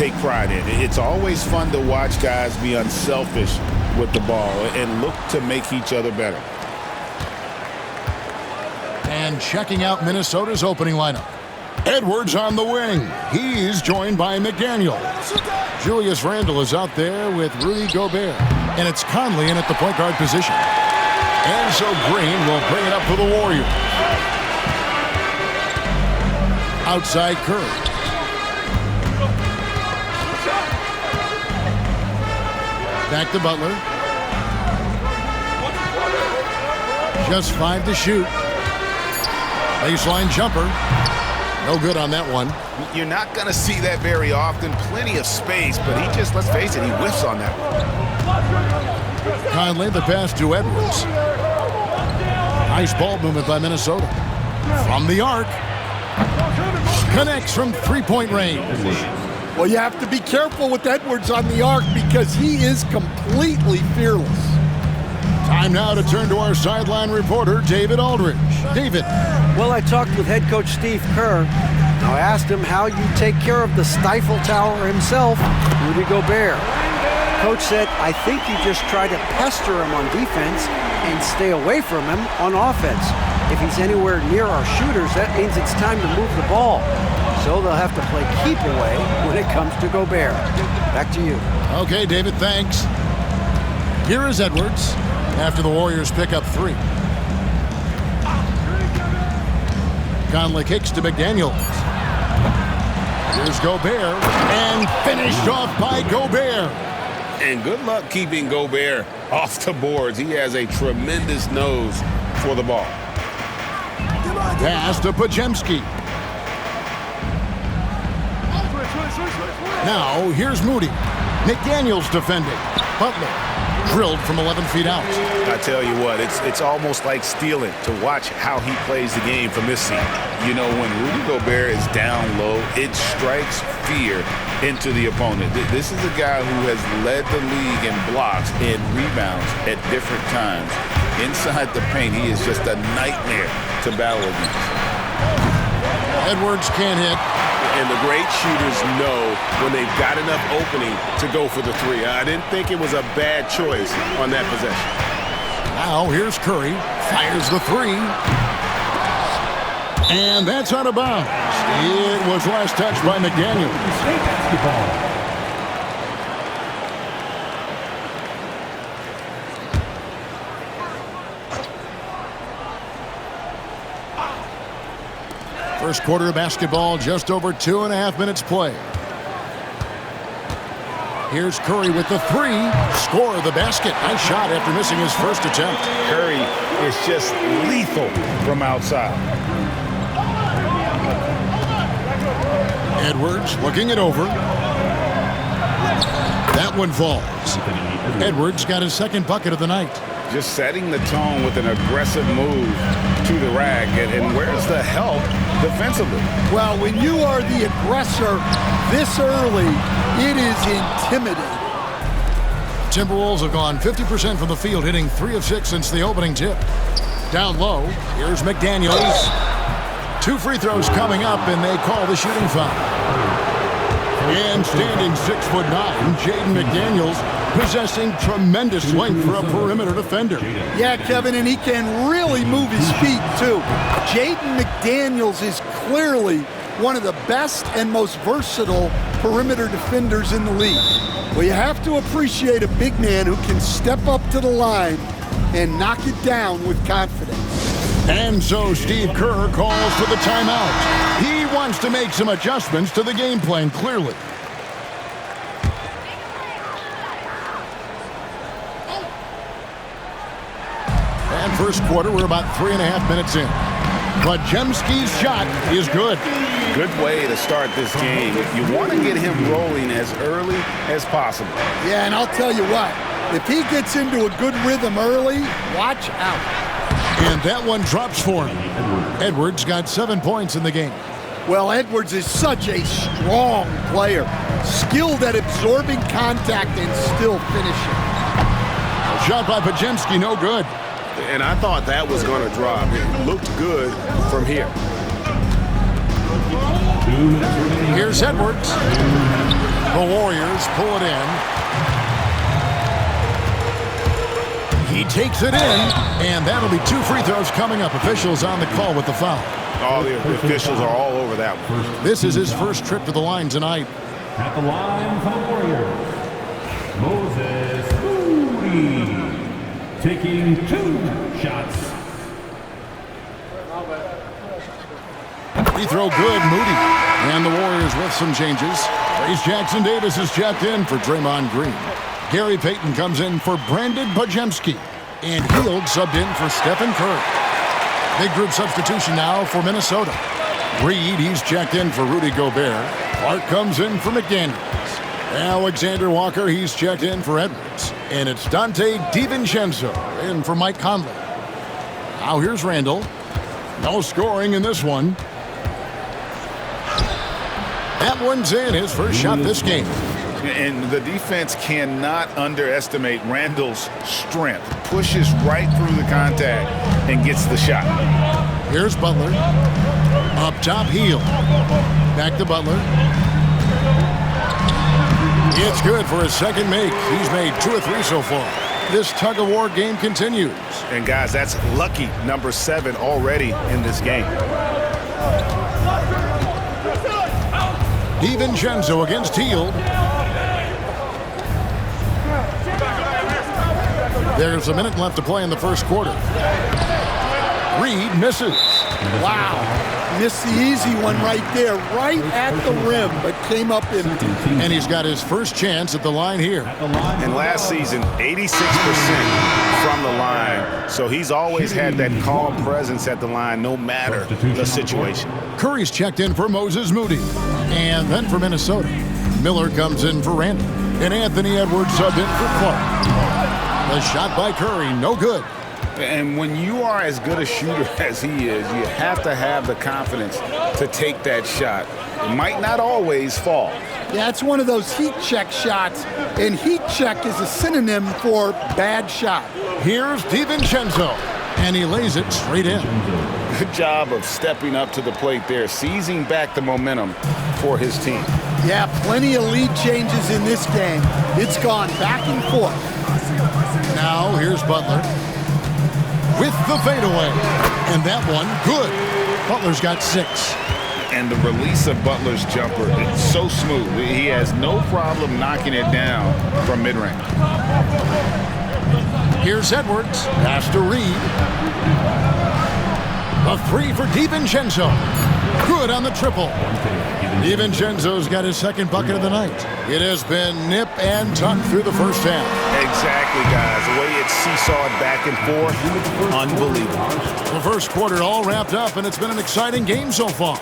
take pride in. It's always fun to watch guys be unselfish with the ball and look to make each other better. And checking out Minnesota's opening lineup. Edwards on the wing. He's joined by McDaniel. Julius Randle is out there with Rudy Gobert. And it's Conley in at the point guard position. And so Green will bring it up for the Warriors. Outside Curry. Back to Butler. Just 5 to shoot. Baseline jumper. No good on that one. You're not going to see that very often. Plenty of space, but he just, let's face it, he whiffs on that one. Conley, the pass to Edwards. Nice ball movement by Minnesota. From the arc. Connects from three-point range. Well, you have to be careful with Edwards on the arc because he is completely fearless. Time now to turn to our sideline reporter, David Aldridge. David. Well, I talked with head coach Steve Kerr. I asked him how you take care of the Stifle Tower himself, Rudy Gobert. Coach said, I think you just try to pester him on defense and stay away from him on offense. If he's anywhere near our shooters, that means it's time to move the ball. So they'll have to play keep away when it comes to Gobert. Back to you. Okay, David, thanks. Here is Edwards after the Warriors pick up 3. Conley kicks to McDaniels. Here's Gobert, and finished off by Gobert. And good luck keeping Gobert off the boards. He has a tremendous nose for the ball. Pass to Podziemski. Now, here's Moody. McDaniels defending. Butler drilled from 11 feet out. I tell you what, it's almost like stealing to watch how he plays the game from this seat. You know, when Rudy Gobert is down low, it strikes fear into the opponent. This is a guy who has led the league in blocks and rebounds at different times. Inside the paint, he is just a nightmare to battle against. Edwards can't hit. And the great shooters know when they've got enough opening to go for the 3. I didn't think it was a bad choice on that possession. Now here's Curry. Fires the 3. And that's out of bounds. It was last touched by McDaniels. First quarter of basketball, just over 2.5 minutes play. Here's Curry with the 3. Score the basket. Nice shot after missing his first attempt. Curry is just lethal from outside. Edwards looking it over. That one falls. Edwards got his second bucket of the night. Just setting the tone with an aggressive move to the rack. And where's the help defensively? Well, when you are the aggressor this early, it is intimidating. Timberwolves have gone 50% from the field, hitting 3 of 6 since the opening tip. Down low, here's McDaniels. 2 free throws coming up, and they call the shooting foul. And standing 6'9", Jaden McDaniels, possessing tremendous length for a perimeter defender. Yeah, Kevin, and he can really move his feet, too. Jaden McDaniels is clearly one of the best and most versatile perimeter defenders in the league. Well, you have to appreciate a big man who can step up to the line and knock it down with confidence. And so Steve Kerr calls for the timeout. He wants to make some adjustments to the game plan, clearly. And first quarter, we're about 3.5 minutes in. Podziemski's shot is good. Good way to start this game. You want to get him rolling as early as possible. Yeah, and I'll tell you what, if he gets into a good rhythm early, watch out. And that one drops for him. Edwards got 7 points in the game. Well, Edwards is such a strong player, skilled at absorbing contact and still finishing. A shot by Podziemski, no good. And I thought that was going to drop. It looked good from here. Here's Edwards. Warriors pull it in. He takes it in, and that'll be 2 free throws coming up. Officials on the call with the foul. All the officials are all over that one. This is his first trip to the line tonight. At the line for the Warriors, Moses Moody, taking 2 shots. Free throw good, Moody. And the Warriors with some changes. Trace Jackson Davis is checked in for Draymond Green. Gary Payton comes in for Brandon Bajemski. And Hield subbed in for Stephen Curry. Big group substitution now for Minnesota. Reed, he's checked in for Rudy Gobert. Clark comes in for McDaniels. Alexander Walker, he's checked in for Edwards. And it's Dante DiVincenzo in for Mike Conley. Now here's Randall. No scoring in this one. That one's in, his first shot this game. And the defense cannot underestimate Randall's strength. Pushes right through the contact and gets the shot. Here's Butler. Up top, Hield. Back to Butler. It's good for his second make. He's made 2 or 3 so far. This tug-of-war game continues. And guys, that's lucky number 7 already in this game. DiVincenzo against Hield. There's a minute left to play in the first quarter. Reed misses. Wow. Missed the easy one right there, right at the rim, but came up empty. And he's got his first chance at the line here. And last season, 86% from the line. So he's always had that calm presence at the line no matter the situation. Curry's checked in for Moses Moody. And then for Minnesota, Miller comes in for Randall. And Anthony Edwards subbed in for Clark. The shot by Curry, no good. And when you are as good a shooter as he is, you have to have the confidence to take that shot. It might not always fall. Yeah, it's one of those heat check shots, and heat check is a synonym for bad shot. Here's DiVincenzo, and he lays it straight in. Good job of stepping up to the plate there, seizing back the momentum for his team. Yeah, plenty of lead changes in this game. It's gone back and forth. Now here's Butler with the fadeaway. And that one, good. Butler's got 6. And the release of Butler's jumper, it's so smooth. He has no problem knocking it down from mid-range. Here's Edwards. Pass to Reed. A 3 for DiVincenzo. Good on the triple. DiVincenzo's got his second bucket of the night. It has been nip and tuck through the first half. Exactly, guys. The way it's seesawed back and forth, unbelievable. The first quarter all wrapped up, and it's been an exciting game so far.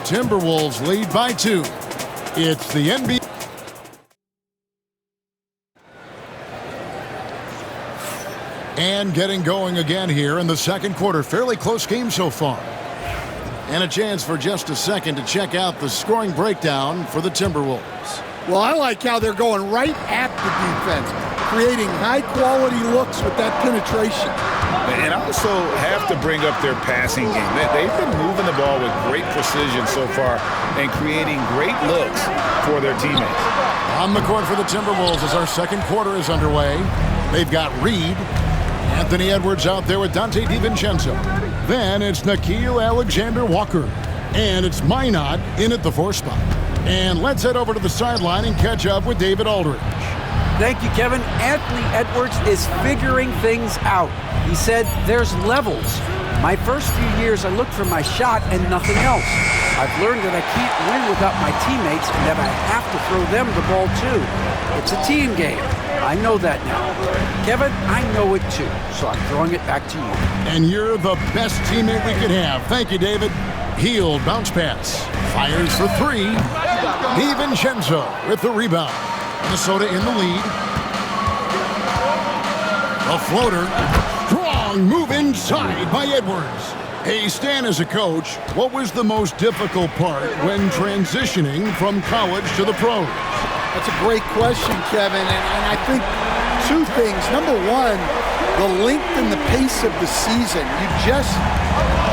Timberwolves lead by 2. It's the NBA. And getting going again here in the second quarter. Fairly close game so far. And a chance for just a second to check out the scoring breakdown for the Timberwolves. Well, I like how they're going right at the defense, creating high-quality looks with that penetration. And also have to bring up their passing game. They've been moving the ball with great precision so far and creating great looks for their teammates. On the court for the Timberwolves as our second quarter is underway. They've got Reed. Anthony Edwards out there with Dante DiVincenzo. Then it's Nickeil Alexander-Walker. And it's Minot in at the 4 spot. And let's head over to the sideline and catch up with David Aldridge. Thank you, Kevin. Anthony Edwards is figuring things out. He said there's levels. My first few years, I looked for my shot and nothing else. I've learned that I can't win without my teammates and that I have to throw them the ball too. It's a team game. I know that now. Kevin, I know it too, so I'm throwing it back to you. And you're the best teammate we could have. Thank you, David. Hield, bounce pass. Fires for 3. DiVincenzo with the rebound. Minnesota in the lead. A floater. Strong move inside by Edwards. Hey, Stan, as a coach, what was the most difficult part when transitioning from college to the pros? That's a great question, Kevin, and I think 2 things. Number one, the length and the pace of the season. You just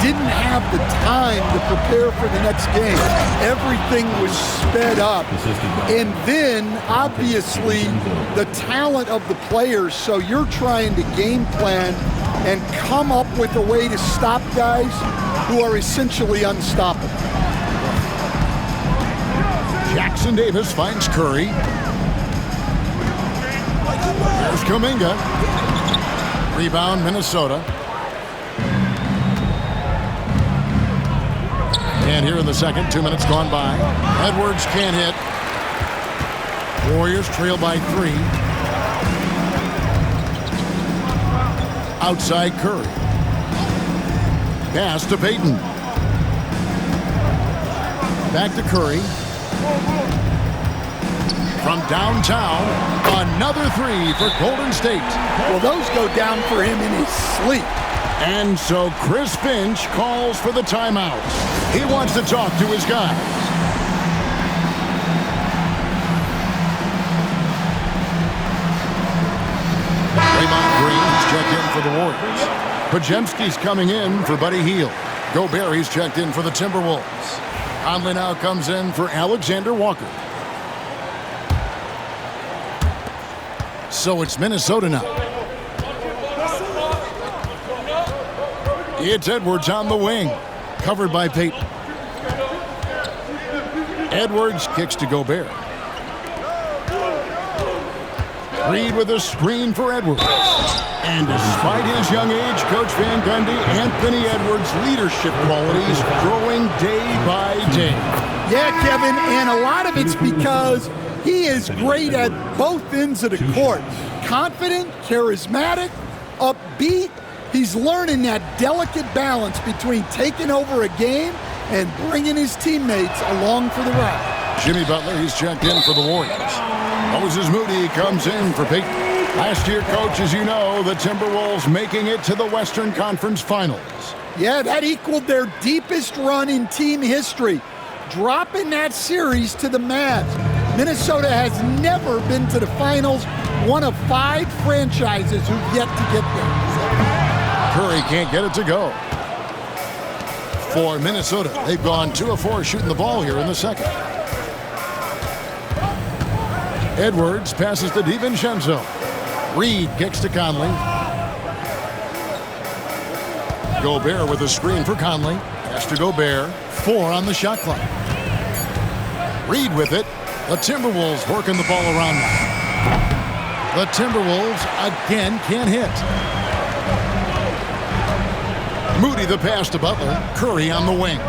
didn't have the time to prepare for the next game. Everything was sped up. And then, obviously, the talent of the players, so you're trying to game plan and come up with a way to stop guys who are essentially unstoppable. Jackson Davis finds Curry. There's Kuminga. Rebound, Minnesota. And here in the second, 2 minutes gone by. Edwards can't hit. Warriors trail by 3. Outside Curry. Pass to Payton. Back to Curry. From downtown, another 3 for Golden State. Well, those go down for him in his sleep. And so Chris Finch calls for the timeout. He wants to talk to his guys. Draymond Green's checked in for the Warriors. Podziemski's coming in for Buddy Hield. Gobert, he's checked in for the Timberwolves. Conley now comes in for Alexander Walker. So it's Minnesota now. It's Edwards on the wing, covered by Payton. Edwards kicks to Gobert. Reed with a screen for Edwards. And despite his young age, Coach Van Gundy, Anthony Edwards' leadership qualities growing day by day. Yeah, Kevin, and a lot of it's because he is great at both ends of the court. Confident, charismatic, upbeat. He's learning that delicate balance between taking over a game and bringing his teammates along for the ride. Jimmy Butler, he's checked in for the Warriors. Moses Moody comes in for Payton. Last year, Coach, as you know, the Timberwolves making it to the Western Conference Finals. Yeah, that equaled their deepest run in team history, dropping that series to the Mavs. Minnesota has never been to the finals, one of 5 franchises who've yet to get there. Curry can't get it to go. For Minnesota, they've gone 2 of 4 shooting the ball here in the second. Edwards passes to DiVincenzo. Reed kicks to Conley. Gobert with a screen for Conley. Pass to Gobert. 4 on the shot clock. Reed with it. The Timberwolves working the ball around now. The Timberwolves again can't hit. Moody the pass to Butler. Curry on the wing.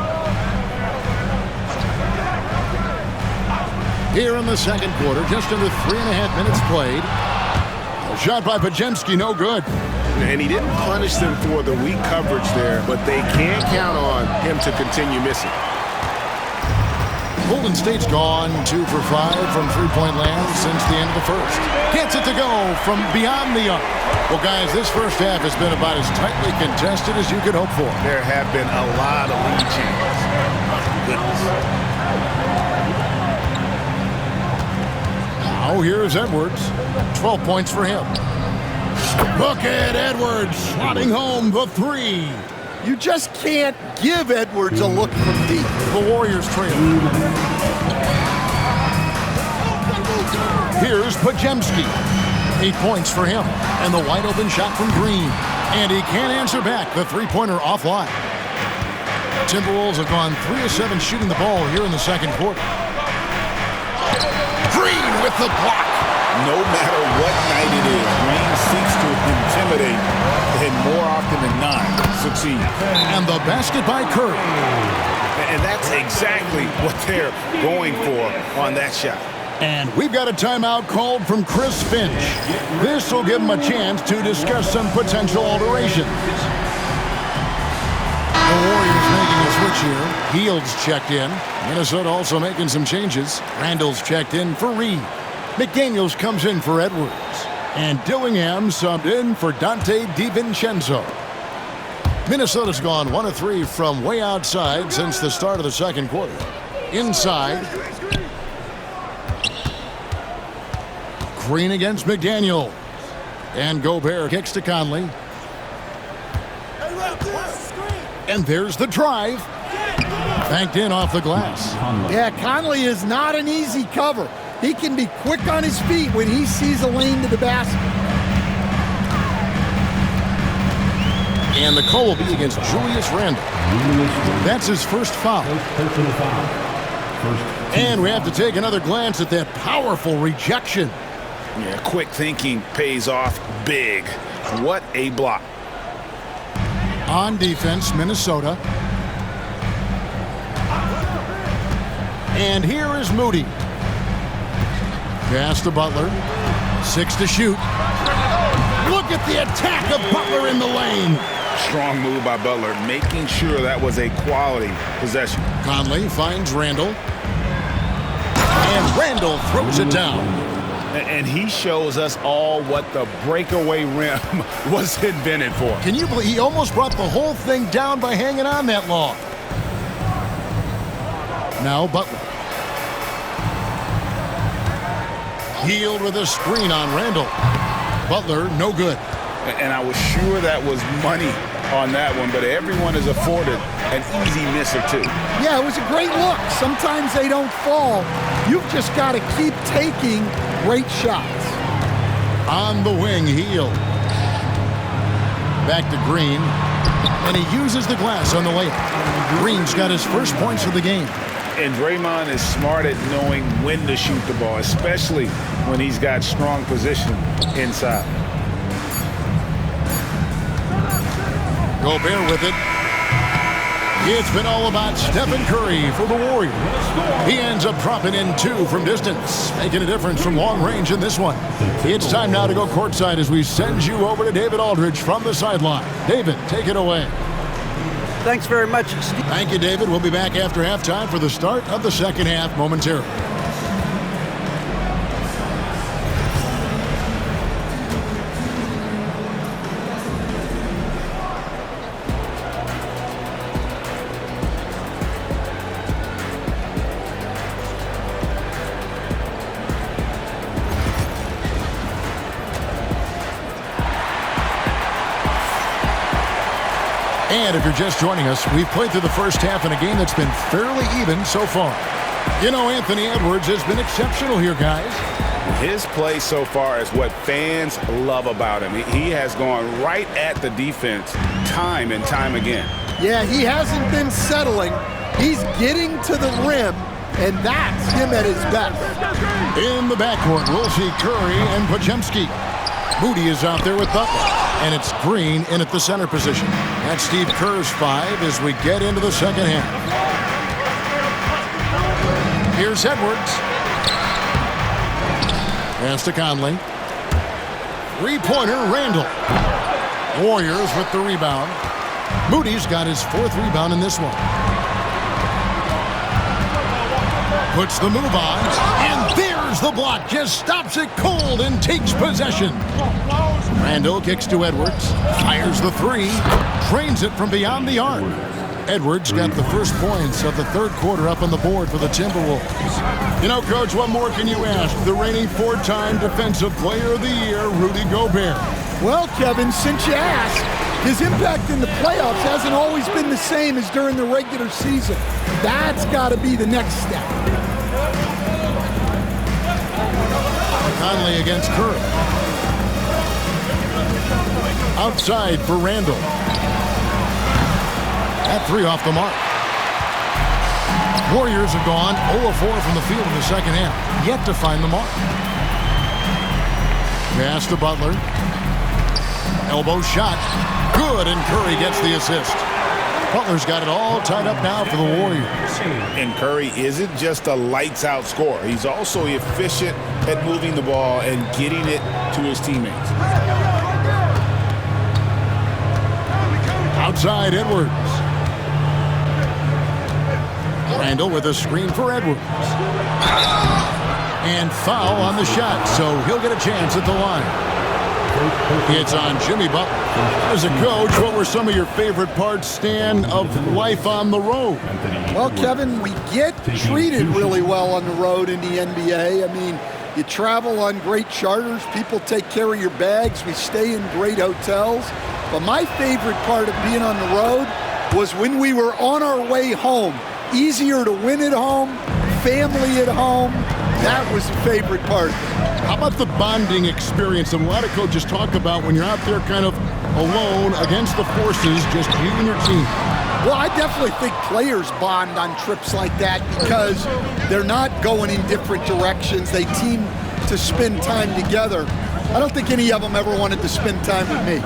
Here in the second quarter, just under 3.5 minutes played. A shot by Podziemski, no good. And he didn't punish them for the weak coverage there, but they can't count on him to continue missing. Golden State's gone 2 for 5 from three-point land since the end of the first. Gets it to go from beyond the arc. Well, guys, this first half has been about as tightly contested as you could hope for. There have been a lot of lead changes. Goodness. Now here's Edwards. 12 points for him. Look at Edwards slotting home the 3. You just can't give Edwards a look from deep. The Warriors trail. Here's Podziemski. 8 points for him. And the wide open shot from Green. And he can't answer back. The three-pointer offline. Timberwolves have gone 3 of 7 shooting the ball here in the second quarter. Green with the block. No matter what night it is, Green seeks to intimidate and more often than not succeed. And the basket by Curry. And that's exactly what they're going for on that shot. And we've got a timeout called from Chris Finch. This will give him a chance to discuss some potential alterations. The Warriors making a switch here. Hield's checked in. Minnesota also making some changes. Randall's checked in for Reed. McDaniels comes in for Edwards. And Dillingham subbed in for Dante DiVincenzo. Minnesota's gone 1 of 3 from way outside since the start of the second quarter. Inside. Green against McDaniel. And Gobert kicks to Conley. And there's the drive. Banked in off the glass. Yeah, Conley is not an easy cover. He can be quick on his feet when he sees a lane to the basket. And the call will be against Julius Randle. That's his first foul. And we have to take another glance at that powerful rejection. Yeah, quick thinking pays off big. What a block. On defense, Minnesota. And here is Moody. Pass to Butler. 6 to shoot. Look at the attack of Butler in the lane. Strong move by Butler, making sure that was a quality possession. Conley finds Randle. And Randle throws it down. And he shows us all what the breakaway rim was invented for. Can you believe he almost brought the whole thing down by hanging on that long? Now Butler. Hield with a screen on Randle. Butler, no good. And I was sure that was money on that one, but everyone is afforded an easy miss or two. Yeah, it was a great look. Sometimes they don't fall. You've just got to keep taking great shots. On the wing, Hield. Back to Green. And he uses the glass on the layup. Green's got his first points of the game. And Draymond is smart at knowing when to shoot the ball, especially when he's got strong position inside. Gobert with it. It's been all about Stephen Curry for the Warriors. He ends up dropping in 2 from distance, making a difference from long range in this one. It's time now to go courtside as we send you over to David Aldridge from the sideline. David, take it away. Thanks very much, Steve. Thank you, David. We'll be back after halftime for the start of the second half momentarily. And if you're just joining us, we've played through the first half in a game that's been fairly even so far. You know, Anthony Edwards has been exceptional here, guys. His play so far is what fans love about him. He has gone right at the defense time and time again. Yeah, he hasn't been settling. He's getting to the rim, and that's him at his best. In the backcourt, we'll see Curry and Podziemski. Moody is out there with Butler. And it's Green in at the center position. That's Steve Kerr's 5 as we get into the second half. Here's Edwards. Pass to Conley. Three-pointer, Randle. Warriors with the rebound. Moody's got his 4th rebound in this one. Puts the move on. And there's the block. Just stops it cold and takes possession. Randle kicks to Edwards, fires the 3, drains it from beyond the arc. Edwards got the first points of the third quarter up on the board for the Timberwolves. You know, Coach, what more can you ask? The reigning 4-time Defensive Player of the Year, Rudy Gobert. Well, Kevin, since you asked, his impact in the playoffs hasn't always been the same as during the regular season. That's got to be the next step. Conley against Curry. Outside for Randle. That 3 off the mark. Warriors have gone 0-4 from the field in the second half. Yet to find the mark. Pass to Butler. Elbow shot. Good, and Curry gets the assist. Butler's got it all tied up now for the Warriors. And Curry isn't just a lights-out scorer. He's also efficient at moving the ball and getting it to his teammates. Outside Edwards. Randle with a screen for Edwards. And foul on the shot, so he'll get a chance at the line. It's on Jimmy Butler. As a coach, what were some of your favorite parts, Stan, of life on the road? Well, Kevin, we get treated really well on the road in the NBA. I mean, you travel on great charters. People take care of your bags. We stay in great hotels. But my favorite part of being on the road was when we were on our way home. Easier to win at home, family at home. That was the favorite part. How about the bonding experience that a lot of coaches talk about when you're out there kind of alone against the forces, just you and your team? Well, I definitely think players bond on trips like that because they're not going in different directions. They team to spend time together. I don't think any of them ever wanted to spend time with me.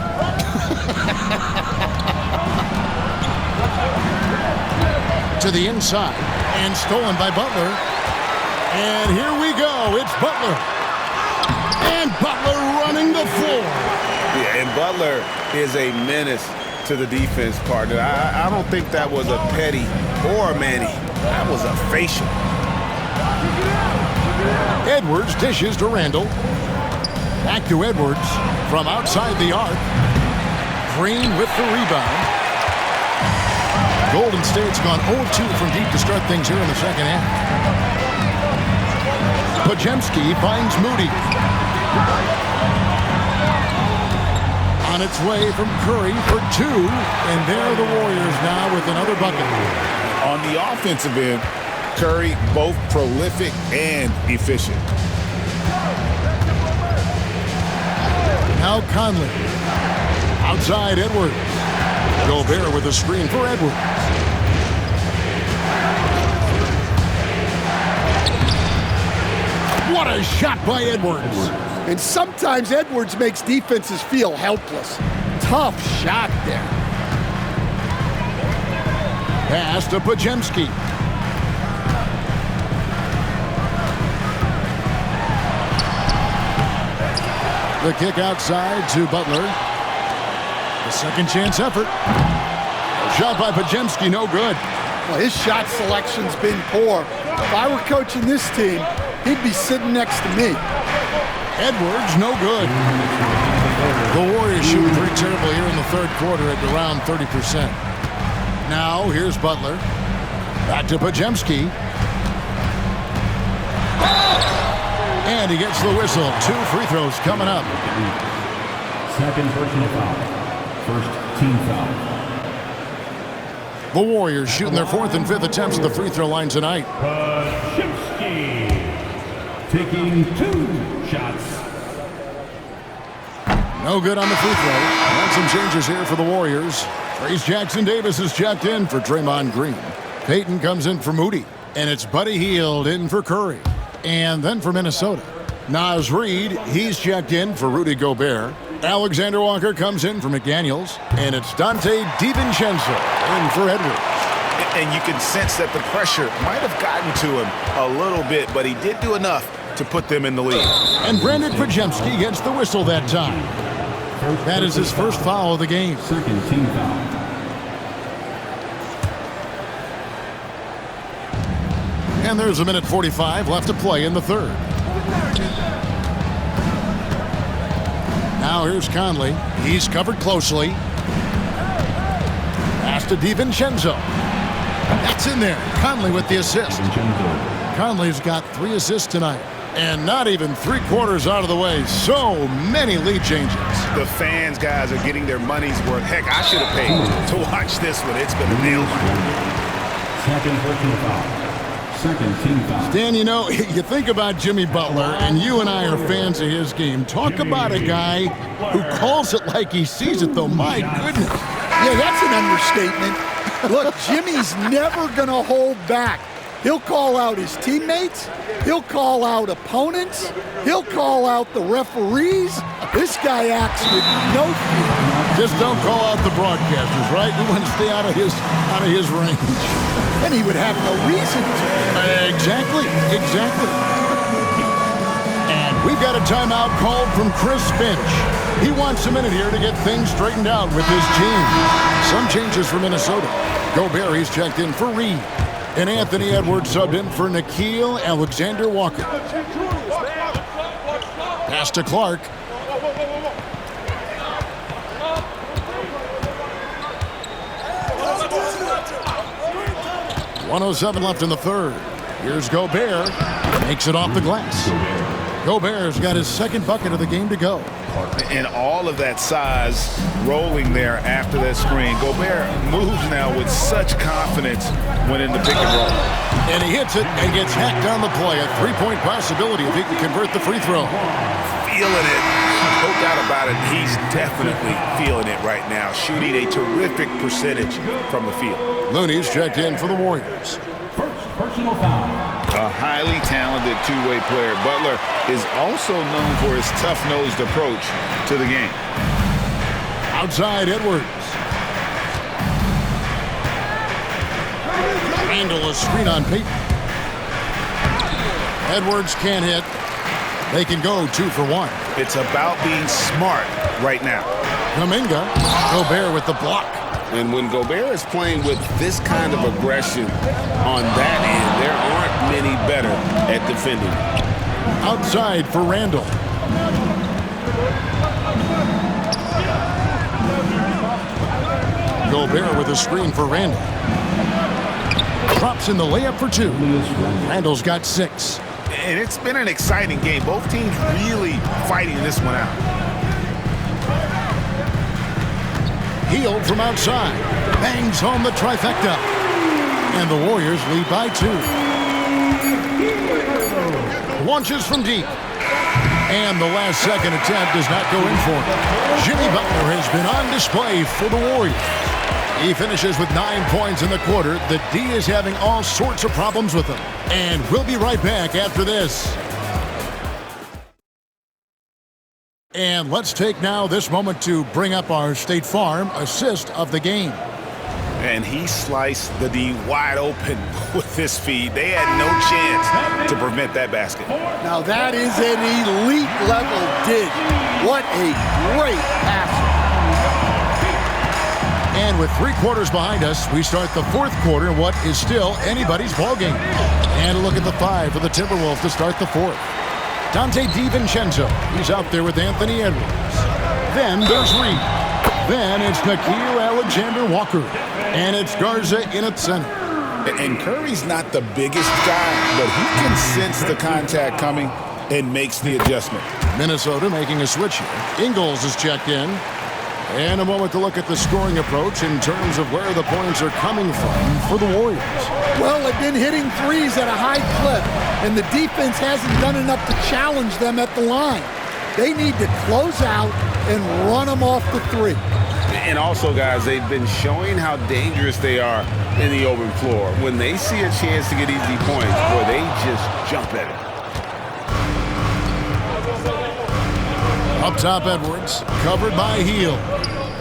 To the inside, and stolen by Butler. And here we go, it's Butler. And Butler running the floor. Yeah, and Butler is a menace to the defense partner. I don't think that was a petty or a Manny. That was a facial. Edwards dishes to Randall. Back to Edwards from outside the arc. Green with the rebound. Golden State's gone 0-2 from deep to start things here in the second half. Podziemski finds Moody. On its way from Curry for 2, and there are the Warriors now with another bucket. On the offensive end, Curry both prolific and efficient. Now Conley. Outside Edwards. Gobert with a screen for Edwards. What a shot by Edwards. And sometimes Edwards makes defenses feel helpless. Tough shot there. Pass to Podziemski. The kick outside to Butler. The second chance effort. Shot by Podziemski, no good. Well, his shot selection's been poor. If I were coaching this team, he'd be sitting next to me. Edwards, no good. The Warriors shooting pretty terrible here in the third quarter at around 30%. Now, here's Butler. Back to Podziemski. And he gets the whistle. 2 free throws coming up. Second personal foul. First team foul. The Warriors shooting their 4th and 5th attempts at the free throw line tonight. Podziemski taking 2 shots. No good on the free throw. And some changes here for the Warriors. Trace Jackson-Davis is checked in for Draymond Green. Payton comes in for Moody. And it's Buddy Hield in for Curry. And then for Minnesota, Naz Reid, he's checked in for Rudy Gobert. Alexander Walker comes in for McDaniels. And it's Dante DiVincenzo in for Edwards. And you can sense that the pressure might have gotten to him a little bit, but he did do enough to put them in the lead. And Brandon Podziemski gets the whistle that time. That is his first foul of the game. Second team foul. And there's a minute 45 left to play in the third. Now here's Conley. He's covered closely. Pass to DiVincenzo. That's in there. Conley with the assist. Conley's got 3 assists tonight. And not even 3/4 out of the way. So many lead changes. The fans, guys, are getting their money's worth. Heck, I should have paid to watch this one. It's been a nail biter. Second personal foul. Second team foul. Dan, you know, you think about Jimmy Butler, and you and I are fans of his game. Talk about a guy who calls it like he sees it, though. My goodness. Yeah, that's an understatement. Look, Jimmy's never going to hold back. He'll call out his teammates. He'll call out opponents. He'll call out the referees. This guy acts with no fear. Just don't call out the broadcasters, right? We want to stay out of his range. And he would have no reason to. Exactly. And we've got a timeout called from Chris Finch. He wants a minute here to get things straightened out with his team. Some changes for Minnesota. Gobert, he's checked in for Reed. And Anthony Edwards subbed in for Nickeil Alexander-Walker. Pass to Clark. .107 left in the third. Here's Gobert. Makes it off the glass. Gobert's got his second bucket of the game to go. And all of that size rolling there after that screen. Gobert moves now with such confidence when in the pick and roll. And he hits it and gets hacked on the play. A three-point possibility if he can convert the free throw. Feeling it. No doubt about it. He's definitely feeling it right now. Shooting a terrific percentage from the field. Looney's checked in for the Warriors. First personal foul. A highly talented two-way player. Butler is also known for his tough-nosed approach to the game. Outside Edwards. Handle a screen on Peyton. Edwards can't hit. They can go 2 for 1. It's about being smart right now. Kuminga. Gobert with the block. And when Gobert is playing with this kind of aggression on that end, there aren't many better at defending. Outside for Randall. Gobert with a screen for Randall. Drops in the layup for 2. Randall's got 6. And it's been an exciting game. Both teams really fighting this one out. Healed from outside. Bangs home the trifecta. And the Warriors lead by 2. Launches from deep. And the last second attempt does not go in for him. Jimmy Butler has been on display for the Warriors. He finishes with 9 points in the quarter. The D is having all sorts of problems with him. And we'll be right back after this. And let's take now this moment to bring up our State Farm assist of the game. And he sliced the D wide open with his feed. They had no chance to prevent that basket. Now that is an elite level dig. What a great pass. And with 3 quarters behind us, we start the 4th quarter in what is still anybody's ballgame. And a look at the 5 for the Timberwolves to start the 4th. Dante DiVincenzo, he's out there with Anthony Edwards. Then there's Reed. Then it's Nickeil Alexander-Walker. And it's Garza in at center. And Curry's not the biggest guy, but he can sense the contact coming and makes the adjustment. Minnesota making a switch here. Ingles is checked in. And a moment to look at the scoring approach in terms of where the points are coming from for the Warriors. Well, they've been hitting threes at a high clip, and the defense hasn't done enough to challenge them at the line. They need to close out and run them off the 3. And also, guys, they've been showing how dangerous they are in the open floor. When they see a chance to get easy points, boy, they just jump at it. Up top, Edwards, covered by Hield.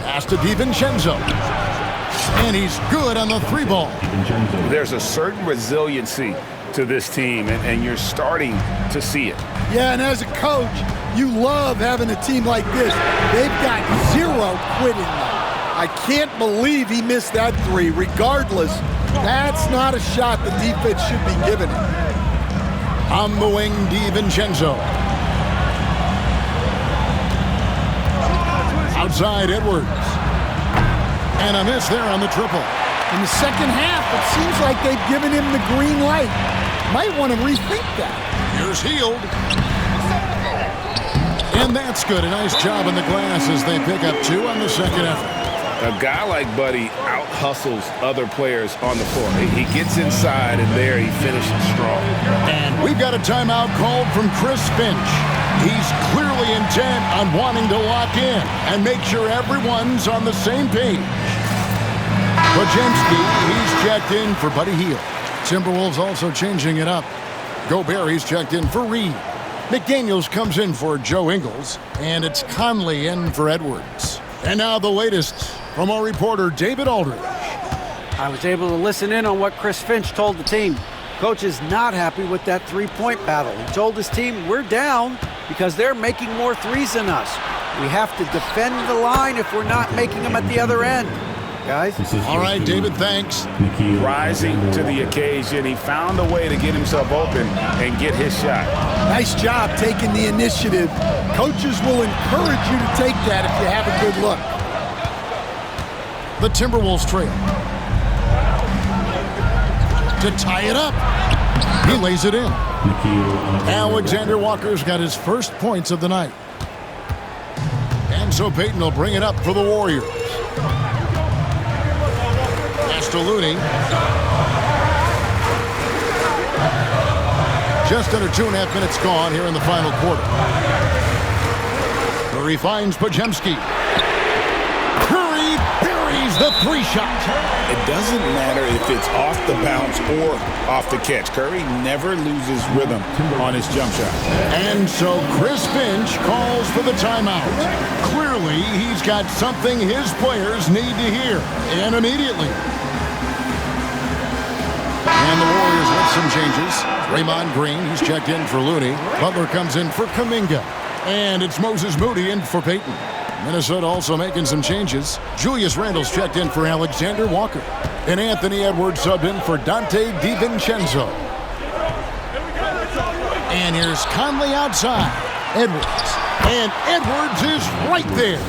Pass to DiVincenzo. And he's good on the 3 ball. There's a certain resiliency to this team, and you're starting to see it. Yeah, and as a coach, you love having a team like this. They've got 0 quitting them. I can't believe he missed that 3. Regardless, that's not a shot the defense should be giving him. On the wing, DiVincenzo. Outside Edwards. And a miss there on the triple. In the second half, it seems like they've given him the green light. Might want to rethink that. Here's Hield. And that's good. A nice job in the glass as they pick up 2 on the second effort. A guy like Buddy out-hustles other players on the floor. He gets inside, and there he finishes strong. And we've got a timeout called from Chris Finch. He's clearly intent on wanting to lock in and make sure everyone's on the same page. Bajemski, he's checked in for Buddy Hield. Timberwolves also changing it up. Gobert, he's checked in for Reed. McDaniels comes in for Joe Ingles. And it's Conley in for Edwards. And now the latest from our reporter, David Aldridge. I was able to listen in on what Chris Finch told the team. Coach is not happy with that 3-point battle. He told his team, we're down because they're making more threes than us. We have to defend the line if we're not making them at the other end. Guys? All right, David, thanks. Rising to the occasion, he found a way to get himself open and get his shot. Nice job taking the initiative. Coaches will encourage you to take that if you have a good look. The Timberwolves trail. To tie it up. He lays it in. Nikhil Alexander Walker's got his first points of the night. And so Payton will bring it up for the Warriors. Pass to Looney. Just under 2.5 minutes gone here in the final quarter. Curry finds Podziemski. Curry buries the three shot. It doesn't matter if it's off the bounce or off the catch. Curry never loses rhythm on his jump shot. And so Chris Finch calls for the timeout. Clearly, he's got something his players need to hear, and immediately. And the Warriors with some changes. Draymond Green, he's checked in for Looney. Butler comes in for Kuminga. And it's Moses Moody in for Payton. Minnesota also making some changes. Julius Randle's checked in for Alexander Walker. And Anthony Edwards subbed in for Dante DiVincenzo. And here's Conley outside. Edwards. And Edwards is right there.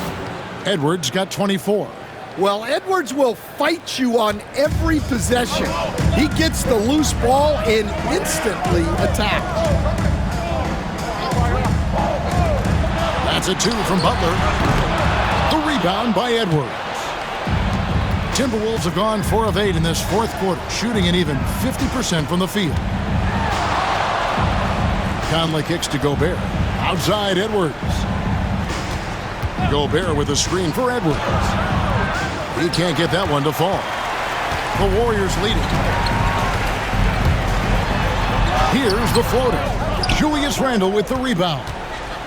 Edwards got 24. Well, Edwards will fight you on every possession. He gets the loose ball and instantly attacks. That's a 2 from Butler. The rebound by Edwards. Timberwolves have gone 4 of 8 in this fourth quarter, shooting an even 50% from the field. Conley kicks to Gobert. Outside Edwards. Gobert with a screen for Edwards. He can't get that one to fall. The Warriors lead it. Here's the floater. Julius Randle with the rebound.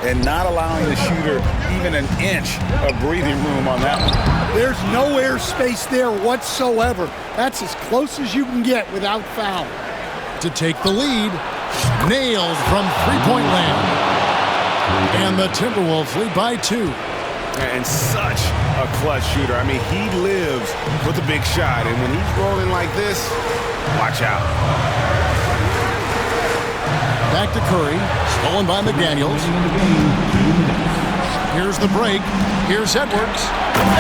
And not allowing the shooter even an inch of breathing room on that one. There's no air space there whatsoever. That's as close as you can get without foul. To take the lead. Nailed from three-point land. And the Timberwolves lead by 2. And such a clutch shooter. I mean, he lives for the big shot. And when he's rolling like this, watch out. Back to Curry. Stolen by McDaniels. Here's the break. Here's Edwards.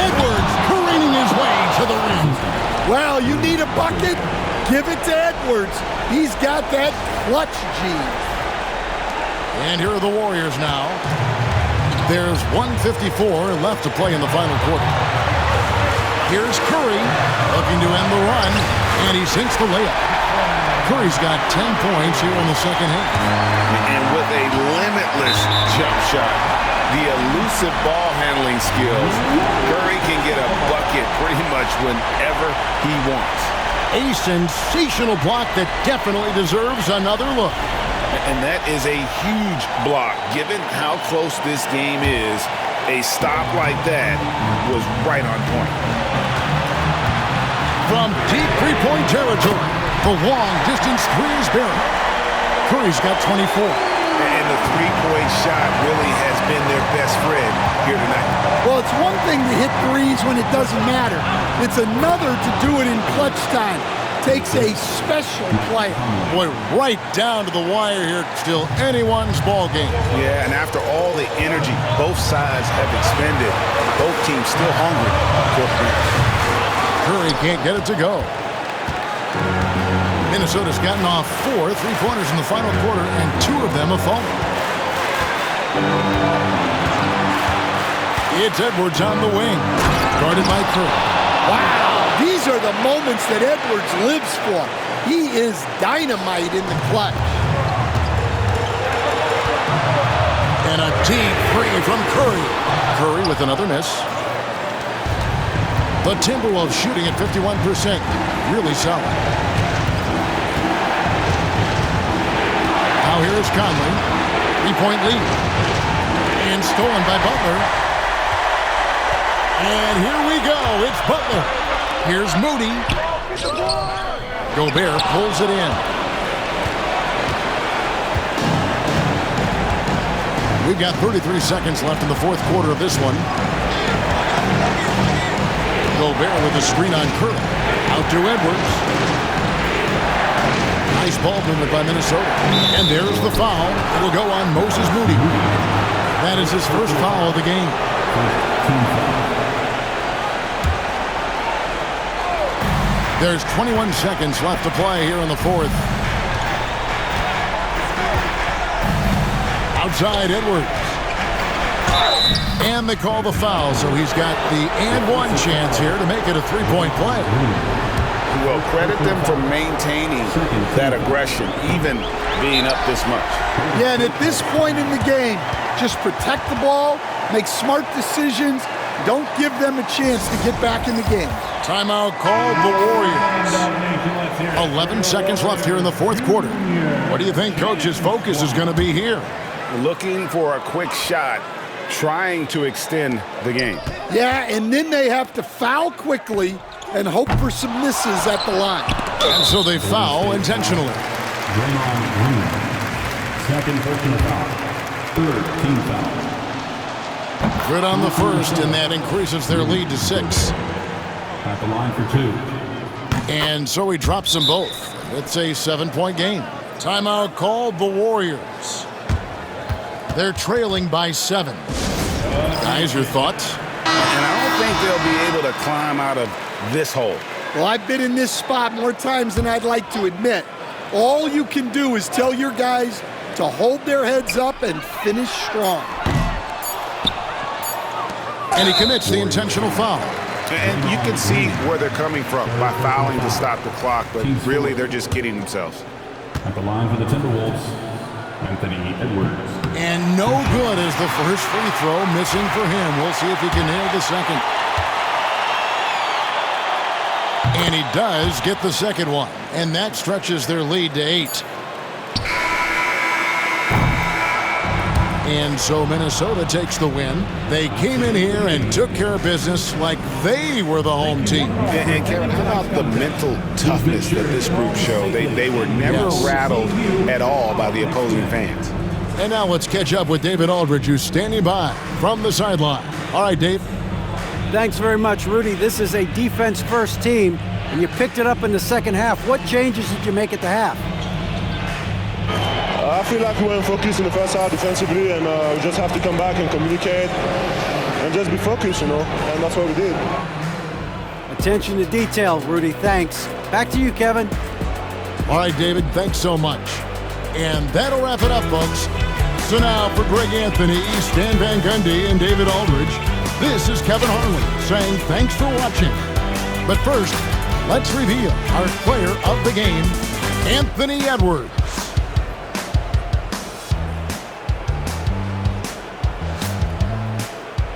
Edwards careening his way to the rim. Well, you need a bucket? Give it to Edwards. He's got that clutch gene. And here are the Warriors now. There's 1:54 left to play in the final quarter. Here's Curry looking to end the run, and he sinks the layup. Curry's got 10 points here in the second half. And with a limitless jump shot, the elusive ball handling skills, Curry can get a bucket pretty much whenever he wants. A sensational block that definitely deserves another look. And that is a huge block. Given how close this game is, a stop like that was right on point. From deep three-point territory, the long-distance three is buried. Curry's got 24. And the three-point shot really has been their best friend here tonight. Well, it's one thing to hit threes when it doesn't matter. It's another to do it in clutch time. Takes a special player. Boy, right down to the wire here. Still anyone's ball game. Yeah, and after all the energy both sides have expended, both teams still hungry for a finish. Curry can't get it to go. Minnesota's gotten off 4 3-pointers in the final quarter, and 2 of them have fallen. It's Edwards on the wing, guarded by Curry. Wow, these are the moments that Edwards lives for. He is dynamite in the clutch. And a deep three from Curry. Curry with another miss. The Timberwolves shooting at 51%. Really solid. Now here's Conley. 3-point lead. And stolen by Butler. And here we go. It's Butler. Here's Moody. Gobert pulls it in. We've got 33 seconds left in the fourth quarter of this one. Gobert with a screen on Curry. Out to Edwards. Nice ball movement by Minnesota. And there's the foul. It'll go on Moses Moody. That is his first foul of the game. There's 21 seconds left to play here in the fourth. inside Edwards. And they call the foul, so he's got the and one chance here to make it a three-point play. Well, credit them for maintaining that aggression, even being up this much. Yeah, and at this point in the game, just protect the ball, make smart decisions, don't give them a chance to get back in the game. Timeout called the Warriors. 11 seconds left here in the fourth quarter. What do you think Coach's focus is going to be here? Looking for a quick shot, trying to extend the game. Yeah, and then they have to foul quickly and hope for some misses at the line. And so they foul intentionally. Draymond Green. Second personal foul. Third team foul. Good on the first, and that increases their lead to 6. At the line for 2. And so he drops them both. It's a 7-point game. Timeout called the Warriors. They're trailing by 7. Guys, your thoughts? And I don't think they'll be able to climb out of this hole. Well, I've been in this spot more times than I'd like to admit. All you can do is tell your guys to hold their heads up and finish strong. And he commits the intentional foul. And you can see where they're coming from by fouling to stop the clock, but really they're just kidding themselves. At the line for the Timberwolves, Anthony Edwards. And no good as the first free throw, missing for him. We'll see if he can nail the second. And he does get the second one. And that stretches their lead to 8. And so Minnesota takes the win. They came in here and took care of business like they were the home team. And Kevin, how about the mental toughness that this group showed? They were never rattled at all by the opposing fans. And now let's catch up with David Aldridge, who's standing by from the sideline. All right, Dave. Thanks very much, Rudy. This is a defense-first team, and you picked it up in the second half. What changes did you make at the half? I feel like we weren't focused in the first half defensively, and we just have to come back and communicate and just be focused, and that's what we did. Attention to detail, Rudy. Thanks. Back to you, Kevin. All right, David, thanks so much. And that'll wrap it up, folks. So now for Greg Anthony, Stan Van Gundy, and David Aldridge, this is Kevin Harlan saying thanks for watching. But first, let's reveal our player of the game, Anthony Edwards.